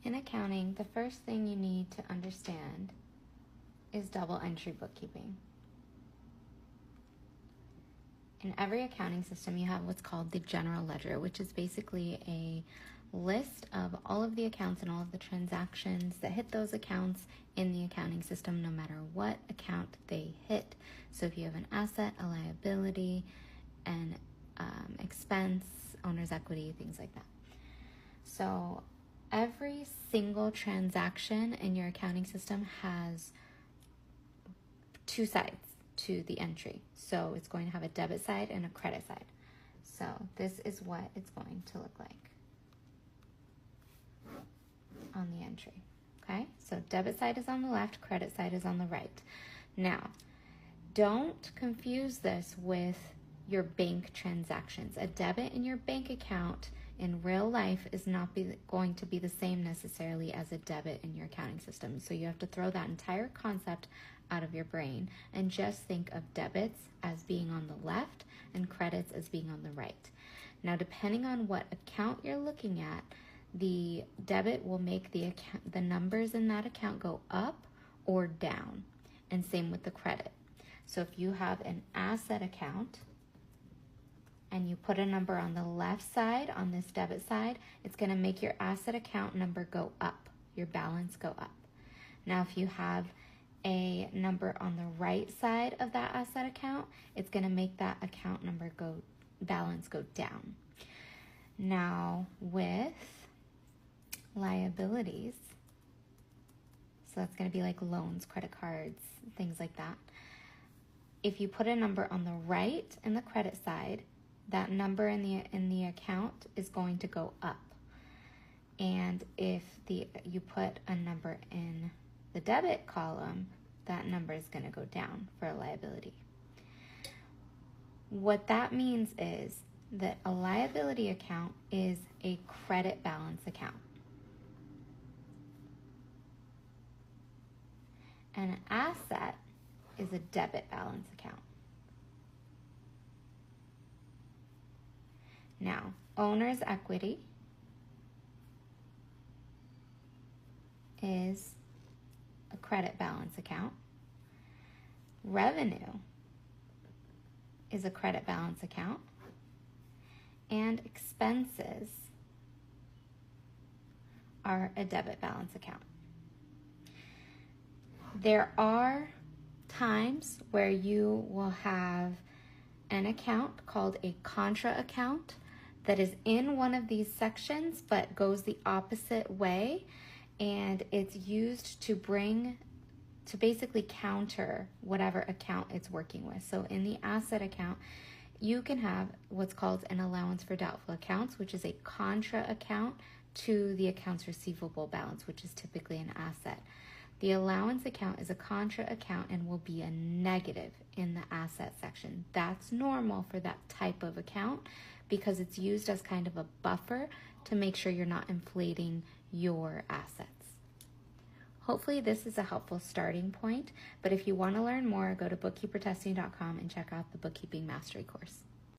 In accounting, the first thing you need to understand is double entry bookkeeping. In every accounting system, you have what's called the general ledger, which is basically a list of all of the accounts and all of the transactions that hit those accounts in the accounting system, no matter what account they hit. So if you have an asset, a liability, an expense, owner's equity, things like that. So every single transaction in your accounting system has two sides to the entry. So it's going to have a debit side and a credit side. So this is what it's going to look like on the entry. Okay, so debit side is on the left, credit side is on the right. Now, don't confuse this with your bank transactions. A debit in your bank account in real life is not going to be the same necessarily as a debit in your accounting system. So you have to throw that entire concept out of your brain and just think of debits as being on the left and credits as being on the right. Now, depending on what account you're looking at, the debit will make the numbers in that account go up or down, and same with the credit. So if you have an asset account and you put a number on the left side on this debit side, it's going to make your asset account number go up, your balance go up. Now, if you have a number on the right side of that asset account, it's going to make that account number balance go down. Now, with liabilities, so that's going to be like loans, credit cards, things like that. If you put a number on the right in the credit side, that number in the account is going to go up. And if you put a number in the debit column, that number is going to go down for a liability. What that means is that a liability account is a credit balance account. And an asset is a debit balance account. Now, owner's equity is a credit balance account. Revenue is a credit balance account. And expenses are a debit balance account. There are times where you will have an account called a contra account that is in one of these sections but goes the opposite way, and it's used to basically counter whatever account it's working with. So in the asset account, you can have what's called an allowance for doubtful accounts, which is a contra account to the accounts receivable balance, which is typically an asset. The allowance account is a contra account and will be a negative in the asset section. That's normal for that type of account because it's used as kind of a buffer to make sure you're not inflating your assets. Hopefully this is a helpful starting point, but if you want to learn more, go to bookkeepertesting.com and check out the Bookkeeping Mastery course.